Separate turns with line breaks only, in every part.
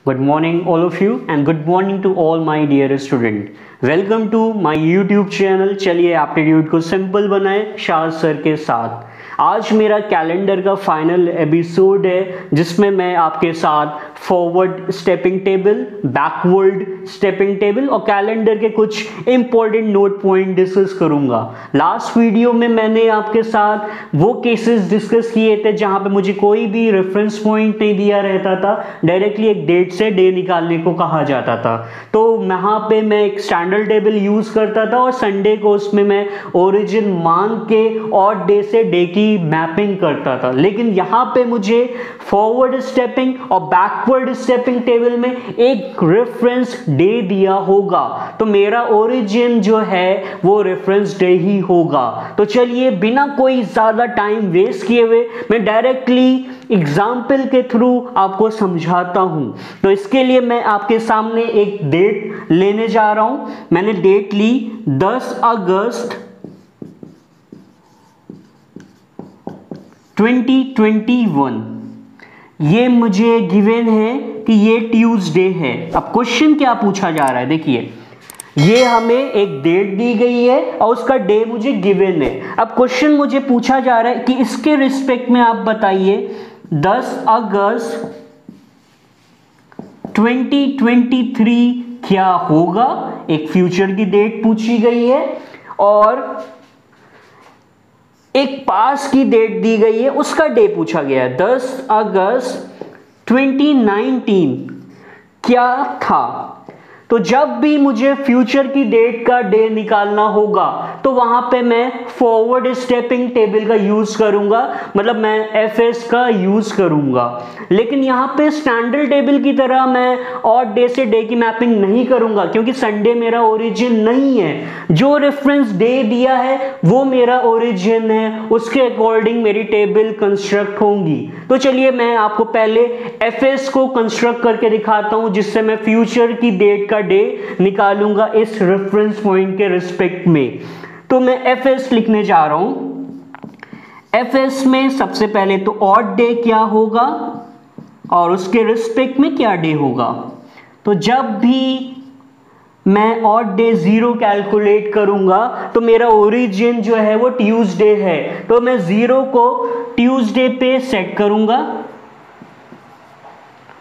Good morning all of you and good morning to all my dear student. Welcome to my YouTube channel. चलिए aptitude को simple बनाएं Shah sir के साथ। आज मेरा कैलेंडर का फाइनल एपिसोड है जिसमें मैं आपके साथ forward stepping table, backward stepping table और कैलेंडर के कुछ इंपॉर्टेंट नोट पॉइंट डिस्कस करूंगा। लास्ट वीडियो में मैंने आपके साथ वो केसेस डिस्कस किए थे जहां पे मुझे कोई भी रेफरेंस पॉइंट नहीं दिया रहता था, डायरेक्टली एक डेट से डे निकालने को कहा जाता था। तो वहां पे मैं एक स्टैंडर्ड टेबल यूज करता था और संडे को उसमें मैं ओरिजिन मान के और डे से डे की मैपिंग करता था। लेकिन यहाँ पे मुझे फॉरवर्ड स्टेपिंग और बैकवर्ड स्टेपिंग टेबल में एक रेफरेंस डे दिया होगा, तो मेरा ओरिजिन जो है वो रेफरेंस डे ही होगा। तो चलिए बिना कोई ज्यादा टाइम वेस्ट किए हुए मैं डायरेक्टली एग्जाम्पल के थ्रू आपको समझाता हूं। तो इसके लिए मैं आपके सामने एक डेट लेने जा रहा हूं। मैंने डेट ली 10 अगस्त 2021। ये मुझे गिवन है कि ये ट्यूसडे है। अब क्वेश्चन क्या पूछा जा रहा है, देखिए ये हमें एक डेट दी गई है और उसका डे मुझे गिवन है। अब क्वेश्चन मुझे पूछा जा रहा है कि इसके रिस्पेक्ट में आप बताइए 10 अगस्त 2023 क्या होगा। एक फ्यूचर की डेट पूछी गई है और एक पास की डेट दी गई है, उसका डे पूछा गया है। 10 अगस्त 2019 क्या था। तो जब भी मुझे फ्यूचर की डेट का डे निकालना होगा तो वहां पे मैं फॉरवर्ड स्टेपिंग टेबल का यूज करूंगा, मतलब मैं एफएस का यूज करूंगा। लेकिन यहां पे स्टैंडर्ड टेबल की तरह मैं और डे से डे की मैपिंग नहीं करूंगा क्योंकि संडे मेरा ओरिजिन नहीं है। जो रेफरेंस डे दिया है वो मेरा ओरिजिन है, उसके अकॉर्डिंग मेरी टेबल कंस्ट्रक्ट होंगी। तो चलिए मैं आपको पहले एफएस को कंस्ट्रक्ट करके दिखाता हूं जिससे मैं फ्यूचर की डेट का डे निकालूंगा इस रेफरेंस पॉइंट के रिस्पेक्ट में। तो मैं एफएस लिखने जा रहा हूं। एफएस में सबसे पहले तो ऑड डे क्या होगा और उसके रिस्पेक्ट में क्या डे होगा। तो जब भी मैं ऑड डे 0 कैलकुलेट करूंगा तो मेरा ओरिजिन जो है वो ट्यूसडे है, तो मैं 0 को ट्यूसडे पे सेट करूंगा।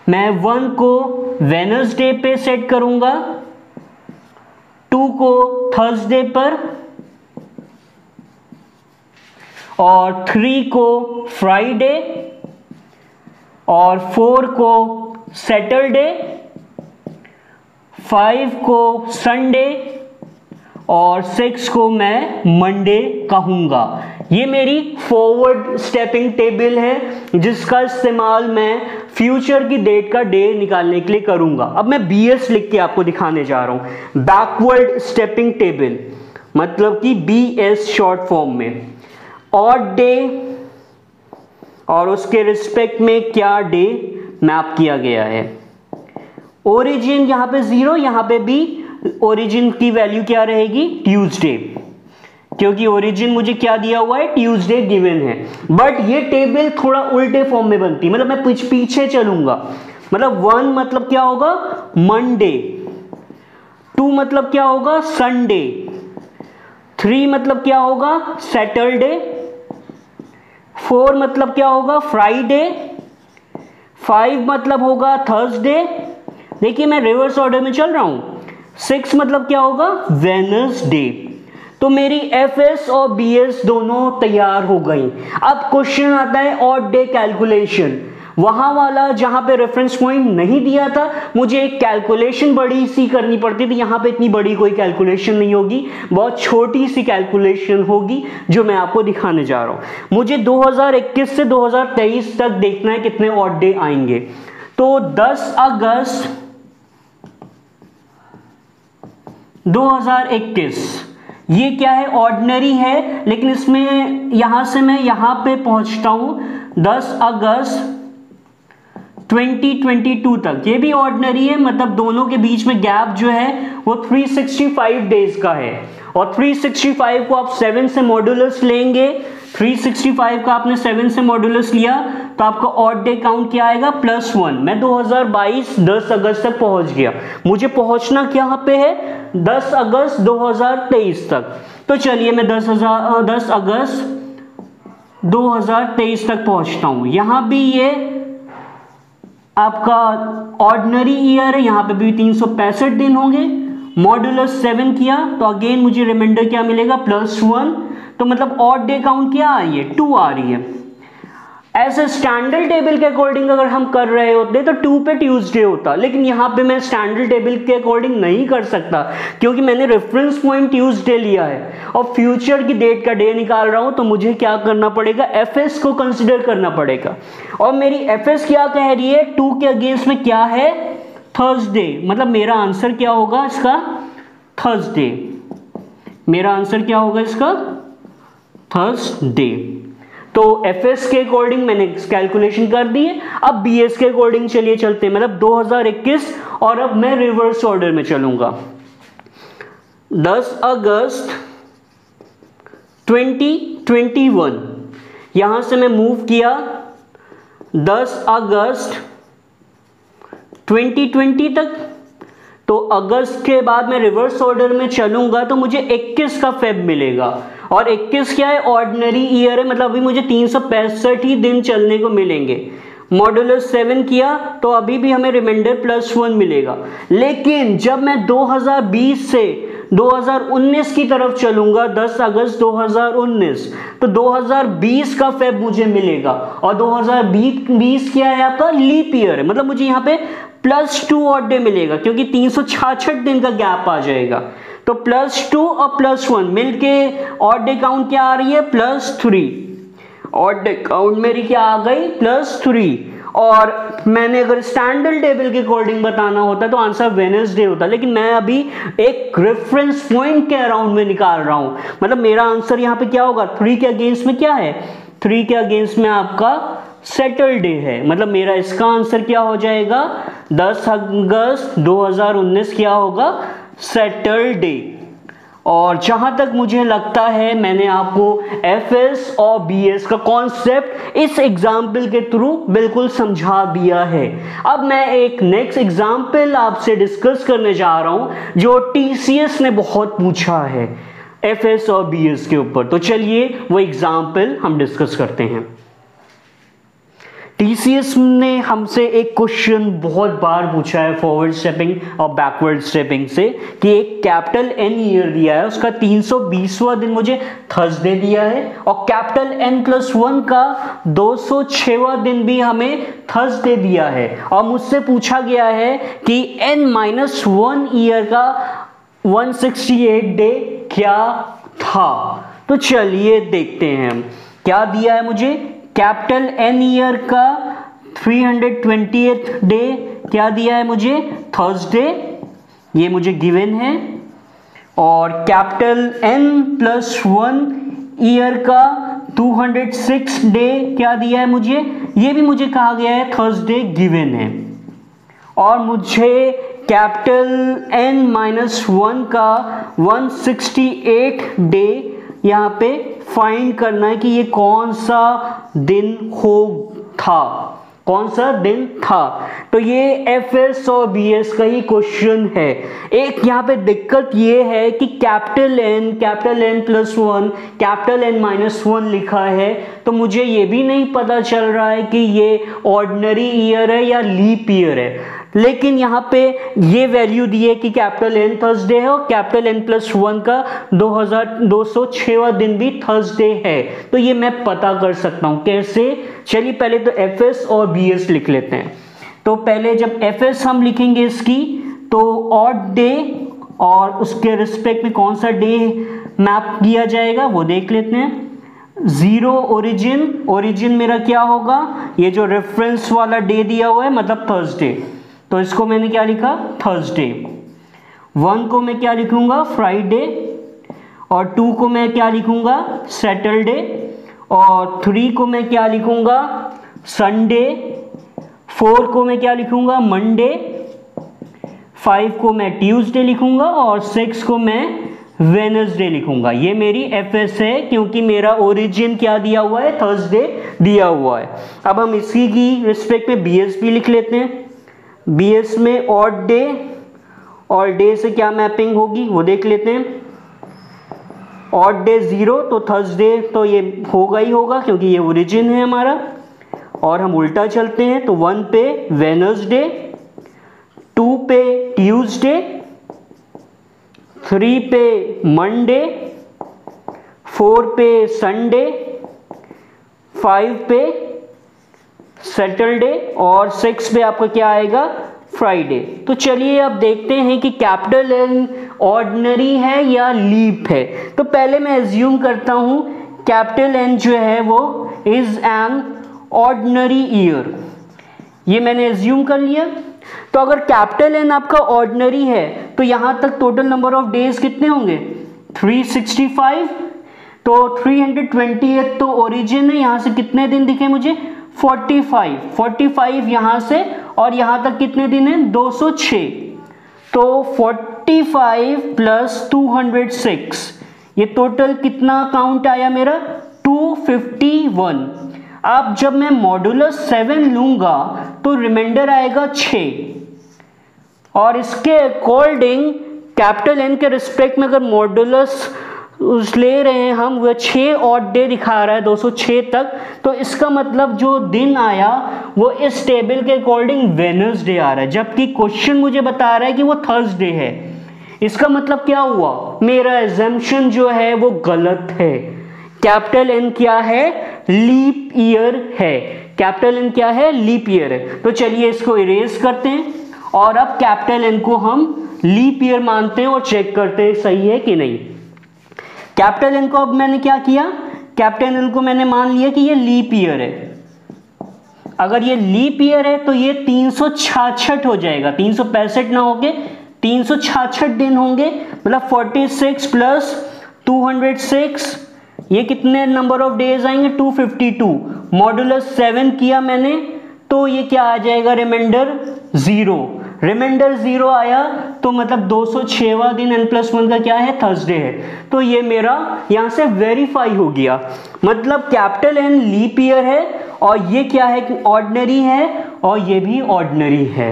मैं 1 को वेडनेसडे पे सेट करूंगा, 2 को थर्सडे पर और 3 को फ्राइडे और 4 को सैटरडे, 5 को संडे और 6 को मैं मंडे कहूंगा। ये मेरी फॉरवर्ड स्टेपिंग टेबल है जिसका इस्तेमाल मैं फ्यूचर की डेट का डे निकालने के लिए करूंगा। अब मैं बीएस लिख के आपको दिखाने जा रहा हूं, बैकवर्ड स्टेपिंग टेबल, मतलब कि बीएस शॉर्ट फॉर्म में। ऑड डे और उसके रिस्पेक्ट में क्या डे मैप किया गया है। ओरिजिन यहां पे 0, यहां पे भी ओरिजिन की वैल्यू क्या रहेगी, ट्यूसडे, क्योंकि ओरिजिन मुझे क्या दिया हुआ है, ट्यूसडे गिवन है। बट ये टेबल थोड़ा उल्टे फॉर्म में बनती है, मतलब मैं पीछे चलूंगा। मतलब 1 मतलब क्या होगा, मंडे, 2 मतलब क्या होगा, संडे, 3 मतलब क्या होगा, सैटरडे, 4 मतलब क्या होगा, फ्राइडे, 5 मतलब होगा थर्सडे। देखिए मैं रिवर्स ऑर्डर में चल रहा हूं। 6 मतलब क्या होगा, वेडनेसडे। तो मेरी एफएस और बीएस दोनों तैयार हो गई। अब क्वेश्चन आता है ऑड डे कैलकुलेशन। वहां वाला जहां पे रेफरेंस पॉइंट नहीं दिया था मुझे एक कैलकुलेशन बड़ी सी करनी पड़ती थी। यहां पे इतनी बड़ी कोई कैलकुलेशन नहीं होगी, बहुत छोटी सी कैलकुलेशन होगी जो मैं आपको दिखाने जा रहा हूं। मुझे 2021 से 2023 तक देखना है कितने ऑड डे आएंगे। तो 10 अगस्त 2021 ये क्या है, ऑर्डिनरी है, लेकिन इसमें यहां से मैं यहां पे पहुंचता हूं 10 अगस्त 2022 तक, ये भी ऑर्डिनरी है, मतलब दोनों के बीच में गैप जो है वो 365 डेज का है। और 365 को आप 7 से मॉड्यूलस लेंगे 365 का आपने 7 से मॉड्यूलस लिया तो आपका ऑड डे काउंट क्या आएगा +1। मैं 2022 10 अगस्त तक पहुंच गया, मुझे पहुंचना क्या पे है 10 अगस्त 2023 तक। तो चलिए मैं 10 अगस्त 2023 तक पहुंचता हूं। यहां भी ये आपका ऑर्डिनरी ईयर है, यहां पे भी 365 दिन होंगे। मॉड्यूलस 7 किया तो अगेन मुझे रिमाइंडर क्या मिलेगा +1। तो मतलब ऑड डे काउंट क्या आ रही है 2 आ रही है। ऐसे स्टैंडर्ड टेबल के अकॉर्डिंग अगर हम कर रहे होते तो 2 पे ट्यूसडे होता, लेकिन यहां पे मैं स्टैंडर्ड टेबल के अकॉर्डिंग नहीं कर सकता क्योंकि मैंने रेफरेंस पॉइंट ट्यूसडे लिया है और फ्यूचर की डेट का डे निकाल रहा हूं। तो मुझे क्या करना पड़ेगा एफएस को कंसिडर करना पड़ेगा और मेरी एफएस क्या कह रही है 2 के अगेंस्ट में क्या है थर्सडे। मतलब मेरा आंसर क्या होगा इसका थर्सडे। मेरा आंसर क्या होगा इसका थर्सडे। तो एफएस के अकॉर्डिंग मैंने कैलकुलेशन कर दी है। अब बीएस के अकॉर्डिंग चलिए चलते हैं, मतलब 2021 और अब मैं रिवर्स ऑर्डर में चलूंगा। 10 अगस्त 2021 यहां से मैं मूव किया 10 अगस्त 2020 तक। तो अगस्त के बाद मैं रिवर्स ऑर्डर में चलूंगा तो मुझे 21 का फेब मिलेगा और 21 क्या है ऑर्डिनरी ईयर है, मतलब अभी मुझे 365 ही दिन चलने को मिलेंगे। मॉड्यूलस 7 किया तो अभी भी हमें रिमाइंडर +1 मिलेगा। लेकिन जब मैं 2020 से 2019 की तरफ चलूंगा 10 अगस्त 2019 तो 2020 का फेब मुझे मिलेगा और 2020 क्या है आपका लीप ईयर है, मतलब मुझे यहाँ पे +2 ऑड डे मिलेगा क्योंकि 366 दिन का गैप आ जाएगा। तो +2 और +1 मिलके ऑड डे काउंट क्या आ रही है +3। ऑड डे काउंट मेरी क्या आ गई +3। और मैंने अगर स्टैंडर्ड टेबल के अकॉर्डिंग बताना होता तो आंसर वेडनेसडे होता, लेकिन मैं अभी एक रेफरेंस पॉइंट के अराउंड में निकाल रहा हूं। मतलब मेरा आंसर यहाँ पे क्या होगा 3 के अगेंस्ट में क्या है 3 के अगेंस्ट में आपका सैटरडे है। मतलब मेरा इसका आंसर क्या हो जाएगा 10 अगस्त 2019 क्या होगा सैटरडे। और जहां तक मुझे लगता है मैंने आपको एफएस और बीएस का कॉन्सेप्ट इस एग्जाम्पल के थ्रू बिल्कुल समझा दिया है। अब मैं एक नेक्स्ट एग्जाम्पल आपसे डिस्कस करने जा रहा हूं जो टीसीएस ने बहुत पूछा है एफएस और बीएस के ऊपर। तो चलिए वो एग्जाम्पल हम डिस्कस करते हैं। टीसीएस ने हमसे एक क्वेश्चन बहुत बार पूछा है फॉरवर्ड स्टेपिंग और बैकवर्ड स्टेपिंग से कि एक कैपिटल एन ईयर दिया है, उसका 320वां दिन मुझे थर्सडे दिया है और कैपिटल n+1 का 206वां दिन भी हमें थर्सडे दिया है और मुझसे पूछा गया है कि n-1 ईयर का 168 डे क्या था। तो चलिए देखते हैं क्या दिया है मुझे। कैपिटल एन ईयर का 320th डे क्या दिया है मुझे थर्सडे, ये मुझे गिवन है। और कैपिटल n+1 ईयर का 206 डे क्या दिया है मुझे, ये भी मुझे कहा गया है थर्सडे गिवन है। और मुझे कैपिटल n-1 का 168 डे यहाँ पे फाइंड करना है कि ये कौन सा दिन कौन सा दिन था। तो ये एफएस और बीएस का ही क्वेश्चन है। एक यहाँ पे दिक्कत ये है कि कैपिटल n+1 कैपिटल n-1 लिखा है तो मुझे ये भी नहीं पता चल रहा है कि ये ऑर्डिनरी ईयर है या लीप ईयर है। लेकिन यहाँ पे ये वैल्यू दी है कि कैपिटल n थर्सडे है और कैपिटल n+1 का 206वां दिन भी थर्सडे है। तो ये मैं पता कर सकता हूँ कैसे। चलिए पहले तो एफएस और बीएस लिख लेते हैं। तो पहले जब एफएस हम लिखेंगे इसकी तो ऑड डे और उसके रिस्पेक्ट में कौन सा डे मैप किया जाएगा वो देख लेते हैं। 0 ओरिजिन मेरा क्या होगा, ये जो रेफरेंस वाला डे दिया हुआ है मतलब थर्सडे, तो इसको मैंने क्या लिखा थर्सडे। 1 को मैं क्या लिखूंगा फ्राइडे और 2 को मैं क्या लिखूंगा सैटरडे और 3 को मैं क्या लिखूंगा संडे, 4 को मैं क्या लिखूंगा मंडे, 5 को मैं ट्यूसडे लिखूंगा और 6 को मैं वेनसडे लिखूंगा। ये मेरी एफएस है क्योंकि मेरा ओरिजिन क्या दिया हुआ है, थर्सडे दिया हुआ है। अब हम इसी की रिस्पेक्ट में बीएस भी लिख लेते हैं। बीएस में ऑड डे और डे से क्या मैपिंग होगी वो देख लेते हैं। ऑड डे 0 तो थर्सडे तो ये होगा ही होगा क्योंकि ये ओरिजिन है हमारा। और हम उल्टा चलते हैं तो 1 पे वेनसडे, 2 पे ट्यूसडे, 3 पे मंडे, 4 पे संडे, 5 पे सैटरडे और 6 पे आपका क्या आएगा, फ्राइडे। तो चलिए अब देखते हैं कि कैपिटल एन ऑर्डिनरी है या लीप है। तो पहले मैं एज्यूम करता हूं कैपिटल एन जो है वो इज एन ऑर्डिनरी ईयर। ये मैंने एज्यूम कर लिया। तो अगर कैपिटल एन आपका ऑर्डिनरी है तो यहां तक टोटल नंबर ऑफ डेज कितने होंगे, 365। तो 328 तो ओरिजिन है, यहां से कितने दिन दिखे मुझे, 45 यहां से और यहां तक कितने दिन है, 206। तो 45 प्लस 206 ये टोटल कितना काउंट आया मेरा, 251। अब जब मैं मॉडुलस 7 लूंगा तो रिमाइंडर आएगा 6 और इसके अकॉर्डिंग कैपिटल एन के रिस्पेक्ट में अगर मॉडुलस ले रहे हैं हम, वह 6 ऑड डे दिखा रहा है 206 तक। तो इसका मतलब जो दिन आया वो इस टेबल के अकॉर्डिंग वेडनेसडे आ रहा है, जबकि क्वेश्चन मुझे बता रहा है कि वो थर्सडे है। इसका मतलब क्या हुआ, मेरा एजम्पशन जो है वो गलत है। कैपिटल एन क्या है, लीप ईयर है। कैपिटल एन क्या है, लीप ईयर है। तो चलिए इसको इरेज करते हैं और अब कैपिटल एन को हम लीप ईयर मानते हैं और चेक करते हैं सही है कि नहीं। कैपिटल एन को अब मैंने क्या किया, कैपिटल एन को मैंने मान लिया कि ये लीप ईयर है। अगर ये लीप ईयर है तो ये 366 हो जाएगा, 365 ना होके 366 दिन होंगे। मतलब 46 प्लस 206 ये कितने नंबर ऑफ डेज आएंगे, 252। मॉडुलस 7 किया मैंने तो ये क्या आ जाएगा, रिमाइंडर 0। रिमाइंडर 0 आया तो मतलब 206वां दिन n+1 का क्या है, थर्सडे है। तो ये मेरा यहां से वेरीफाई हो गया। मतलब कैपिटल एन लीप ईयर है और ये क्या है, ऑर्डिनरी है और ये भी ऑर्डिनरी है।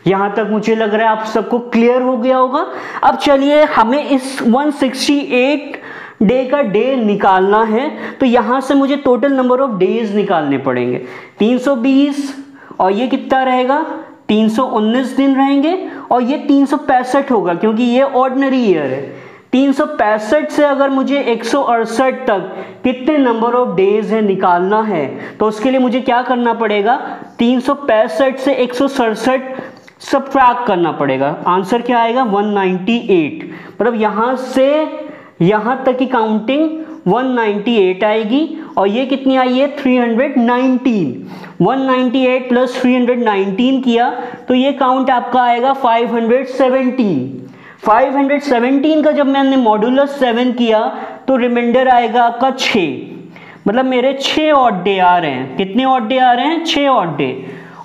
यहां तक मुझे लग रहा है आप सबको क्लियर हो गया होगा। अब चलिए हमें इस 168 डे का डे निकालना है। तो यहां से मुझे टोटल नंबर ऑफ डेज निकालने पड़ेंगे। 320 और ये कितना रहेगा, 319 दिन रहेंगे और ये 365 होगा क्योंकि ये ऑर्डिनरी ईयर है। 365 से अगर मुझे 168 तक कितने नंबर ऑफ डेज है निकालना है तो उसके लिए मुझे क्या करना पड़ेगा, 365 से 167 सबट्रैक्ट करना पड़ेगा। आंसर क्या आएगा, 198। मतलब यहां से यहां तक की काउंटिंग 198 आएगी और ये कितनी आई है, 319। 198 प्लस 319 किया तो ये काउंट आपका आएगा 517। 517 का जब मैंने मॉडुलस 7 किया तो रिमाइंडर आएगा आपका 6। मतलब मेरे 6 ऑड डे आ रहे हैं। कितने ऑड डे आ रहे हैं, 6 ऑड डे।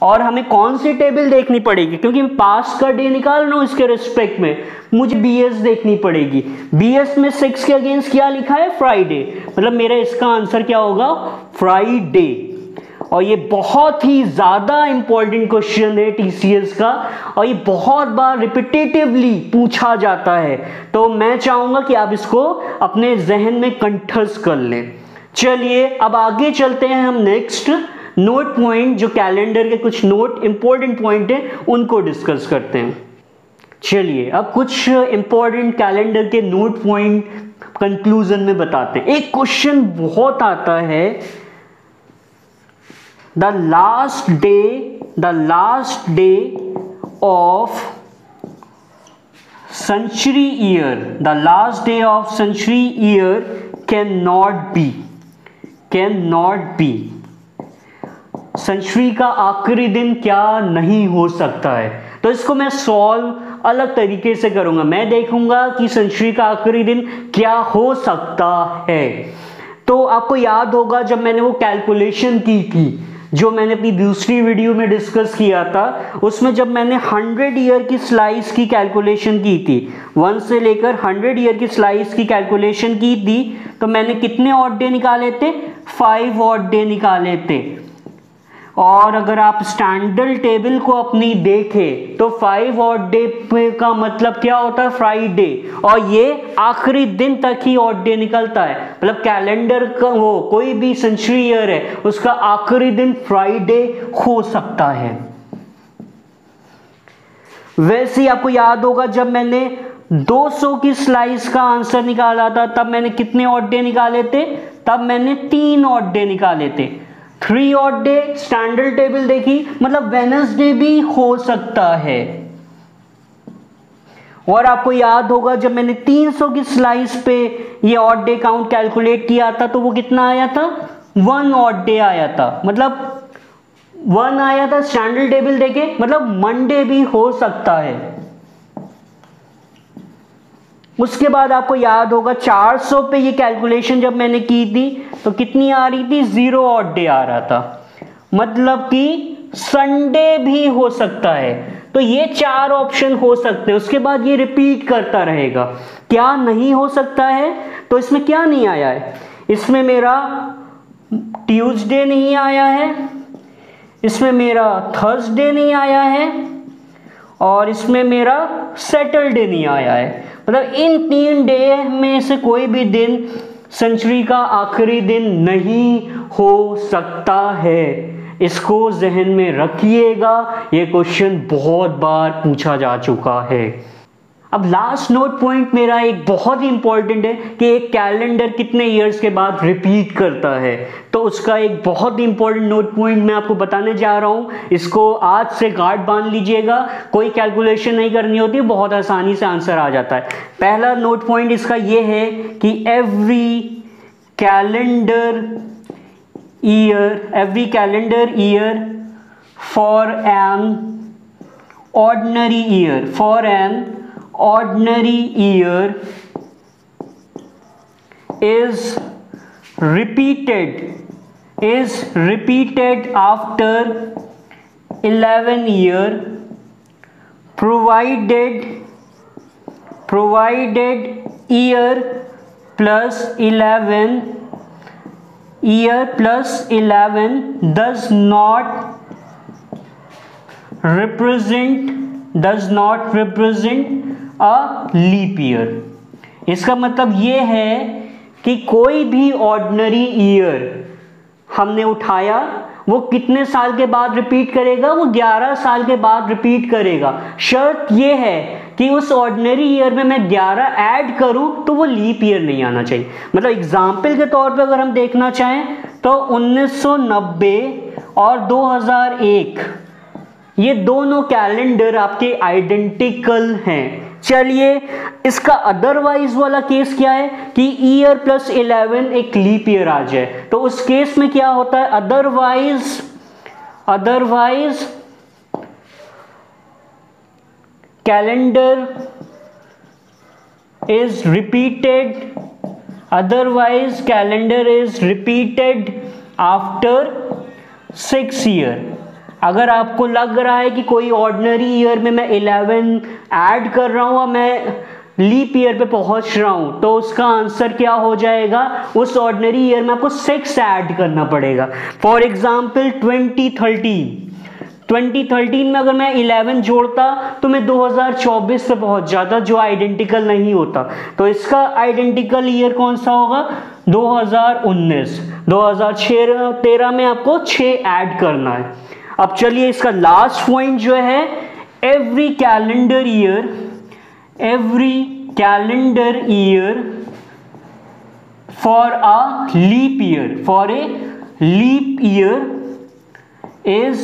और हमें कौन सी टेबल देखनी पड़ेगी, क्योंकि मैं पास का डे निकाल रहा हूं इसके रिस्पेक्ट में, मुझे बीएस देखनी पड़ेगी। बीएस में 6 के अगेंस्ट क्या लिखा है, फ्राइडे। मतलब मेरा इसका आंसर क्या होगा, फ्राइडे। और ये बहुत ही ज्यादा इंपॉर्टेंट क्वेश्चन है टीसीएस का और ये बहुत बार रिपीटेटिवली पूछा जाता है। तो मैं चाहूंगा कि आप इसको अपने जहन में कंठस्थ कर लें। चलिए अब आगे चलते हैं हम नेक्स्ट नोट पॉइंट, जो कैलेंडर के कुछ नोट इंपॉर्टेंट पॉइंट है उनको डिस्कस करते हैं। चलिए अब कुछ इंपॉर्टेंट कैलेंडर के नोट पॉइंट कंक्लूजन में बताते हैं। एक क्वेश्चन बहुत आता है, the last day of century year, the last day of century year can not be. Century का आखिरी दिन क्या नहीं हो सकता है। तो इसको मैं सॉल्व अलग तरीके से करूंगा। मैं देखूंगा कि सेंचुरी का आखिरी दिन क्या हो सकता है। तो आपको याद होगा जब मैंने वो कैलकुलेशन की थी जो मैंने अपनी दूसरी वीडियो में डिस्कस किया था, उसमें जब मैंने 100 ईयर की स्लाइस की कैलकुलेशन की थी, 1 से लेकर 100 ईयर की स्लाइस की कैलकुलेशन की थी, तो मैंने कितने ऑड डे निकाले थे? 5 ऑड डे निकाले थे। और अगर आप स्टैंडर्ड टेबल को अपनी देखें तो 5 ऑड डे का मतलब क्या होता है? फ्राइडे, और ये आखिरी दिन तक ही ऑड डे निकलता है। मतलब कैलेंडर का वो कोई भी सेंचुरी ईयर है उसका आखिरी दिन फ्राइडे हो सकता है। वैसे ही आपको याद होगा जब मैंने 200 की स्लाइस का आंसर निकाला था तब मैंने कितने ऑड डे निकाले थे? तब मैंने 3 ऑड डे निकाले थे। 3 ऑड डे स्टैंडर्ड टेबल देखी, मतलब वेडनेसडे भी हो सकता है। और आपको याद होगा जब मैंने 300 की स्लाइस पे ये ऑड डे काउंट कैलकुलेट किया था तो वो कितना आया था? 1 ऑड डे आया था, मतलब 1 आया था स्टैंडर्ड टेबल देखे, मतलब मंडे भी हो सकता है। उसके बाद आपको याद होगा 400 पे ये कैलकुलेशन जब मैंने की थी तो कितनी आ रही थी? 0 ऑड डे आ रहा था, मतलब कि संडे भी हो सकता है। तो ये 4 ऑप्शन हो सकते हैं। उसके बाद ये रिपीट करता रहेगा। क्या नहीं हो सकता है? तो इसमें क्या नहीं आया है? इसमें मेरा ट्यूसडे नहीं आया है, इसमें मेरा थर्सडे नहीं आया है, और इसमें मेरा सैटरडे नहीं आया है। मतलब इन 3 डे में से कोई भी दिन सेंचुरी का आखिरी दिन नहीं हो सकता है। इसको जहन में रखिएगा, ये क्वेश्चन बहुत बार पूछा जा चुका है। अब लास्ट नोट पॉइंट मेरा एक बहुत ही इंपॉर्टेंट है कि एक कैलेंडर कितने ईयर्स के बाद रिपीट करता है। तो उसका एक बहुत ही इंपॉर्टेंट नोट पॉइंट मैं आपको बताने जा रहा हूं। इसको आज से गार्ड बांध लीजिएगा, कोई कैलकुलेशन नहीं करनी होती, बहुत आसानी से आंसर आ जाता है। पहला नोट पॉइंट इसका ये है कि every calendar year for an ordinary year is repeated after 11 year provided year plus 11 does not represent a leap year. इसका मतलब ये है कि कोई भी ऑर्डिनरी ईयर हमने उठाया वो कितने साल के बाद रिपीट करेगा? वो 11 साल के बाद रिपीट करेगा। शर्त ये है कि उस ऑर्डिनरी ईयर में मैं 11 ऐड करूं तो वो लीप ईयर नहीं आना चाहिए। मतलब एग्जाम्पल के तौर पे अगर हम देखना चाहें तो 1990 और 2001 ये दोनों कैलेंडर आपके आइडेंटिकल हैं। चलिए इसका अदरवाइज वाला केस क्या है कि ईयर प्लस 11 एक लीप ईयर आ जाए, तो उस केस में क्या होता है? Otherwise calendar is repeated after 6 year. अगर आपको लग रहा है कि कोई ऑर्डिनरी ईयर में मैं 11 ऐड कर रहा हूं और मैं लीप ईयर पे पहुंच रहा हूं, तो उसका आंसर क्या हो जाएगा? उस ऑर्डिनरी ईयर में आपको 6 ऐड करना पड़ेगा। फॉर एग्जाम्पल 2013 में अगर मैं 11 जोड़ता तो मैं 2024 पे पहुंच जाता, जो आइडेंटिकल नहीं होता। तो इसका आइडेंटिकल ईयर कौन सा होगा? 2019। 2013 में आपको 6 ऐड करना है। अब चलिए इसका लास्ट पॉइंट जो है, every calendar year for a leap year is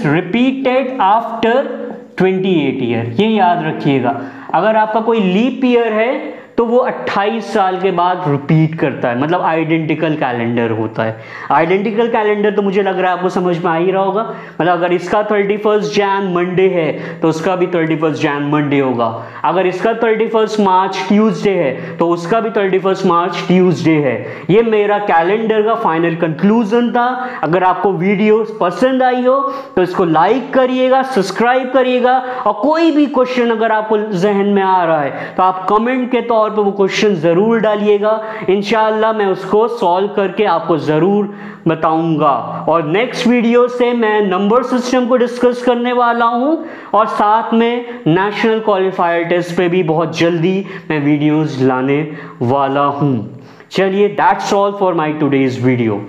repeated after 28 year. ये याद रखिएगा, अगर आपका कोई लीप ईयर है तो वो 28 साल के बाद रिपीट करता है, मतलब आइडेंटिकल कैलेंडर होता है। आइडेंटिकल कैलेंडर तो मुझे लग रहा है आपको समझ में आ ही रहा होगा, मतलब अगर इसका 31 जैन मंडे है तो उसका भी 31 जैन मंडे होगा, अगर इसका 31 मार्च ट्यूसडे है तो उसका भी 31 मार्च ट्यूसडे है। ये मेरा कैलेंडर का फाइनल कंक्लूजन था। अगर आपको वीडियो पसंद आई हो तो इसको लाइक करिएगा, सब्सक्राइब करिएगा, और कोई भी क्वेश्चन अगर आपको जहन में आ रहा है तो आप कमेंट के तौर पे वो क्वेश्चन जरूर डालिएगा। इंशाअल्लाह मैं उसको सॉल्व करके आपको जरूर बताऊंगा। और नेक्स्ट वीडियो से मैं नंबर सिस्टम को डिस्कस करने वाला हूं, और साथ में नेशनल क्वालिफायर टेस्ट पे भी बहुत जल्दी मैं वीडियोस लाने वाला हूं। चलिए, that's all for my today's video.